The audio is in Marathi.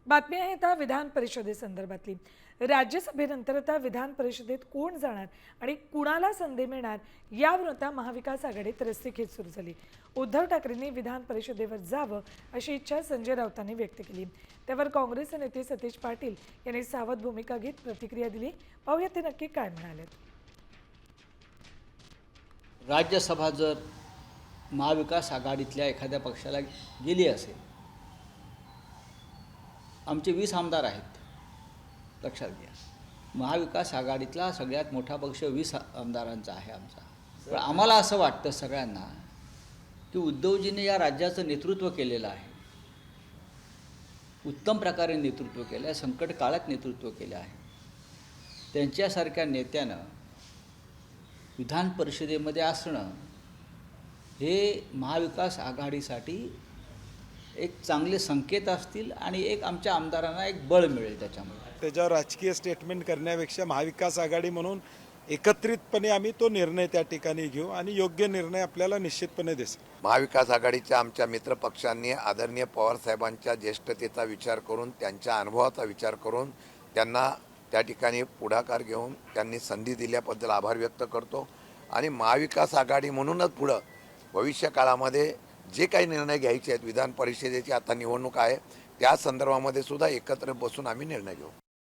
बातमी आहे आता विधान परिषदेसंदर्भातली। राज्यसभेनंतर आता विधान परिषदेत कोण जाणार आणि कुणाला संधी मिळणार यावर आता महाविकास आघाडीत रस्सीखेच सुरू झाली। उद्धव ठाकरेंनी विधान परिषदेवर जावं अशी इच्छा संजय राऊतांनी व्यक्त केली। त्यावर काँग्रेस नेते सतीश पाटील यांनी सावध भूमिका घेत प्रतिक्रिया दिली। पाहूया ते नक्की काय म्हणाले। राज्यसभा जर महाविकास आघाडीतल्या एखाद्या पक्षाला गेली असेल, आमचे 20 आमदार आहेत, लक्षात घ्या। महाविकास आघाडीतला सगळ्यात मोठा पक्ष 20 आमदारांचा आहे आमचा। पण आम्हाला असं वाटतं सगळ्यांना की उद्धवजींनी या राज्याचं नेतृत्व केलेलं आहे, उत्तम प्रकारे नेतृत्व केलं आहे, संकट काळात नेतृत्व केलं आहे। त्यांच्यासारख्या नेत्यानं विधान परिषदेमध्ये असणं हे महाविकास आघाडीसाठी एक चांगले संकेत असतील आणि एक आमच्या आमदारांना एक बळ मिळेल। त्याच्यावर राजकीय स्टेटमेंट करण्यापेक्षा महाविकास आघाडी म्हणून एकत्रितपणे आम्ही तो निर्णय त्या ठिकाणी घेऊ आणि योग्य निर्णय आपल्याला निश्चितपणे दिसेल। महाविकास आघाडीच्या आमच्या मित्रपक्षांनी आदरणीय पवारसाहेबांच्या ज्येष्ठतेचा विचार करून, त्यांच्या अनुभवाचा विचार करून त्यांना त्या ठिकाणी पुढाकार घेऊन त्यांनी संधी दिल्याबद्दल आभार व्यक्त करतो। आणि महाविकास आघाडी म्हणूनच पुढं भविष्य काळामध्ये जे काही निर्णय घ्यायचे आहेत, विधान परिषदेची आता निवडणूक आहे, त्या संदर्भामध्ये सुद्धा एकत्र बसून आम्ही निर्णय घेऊ।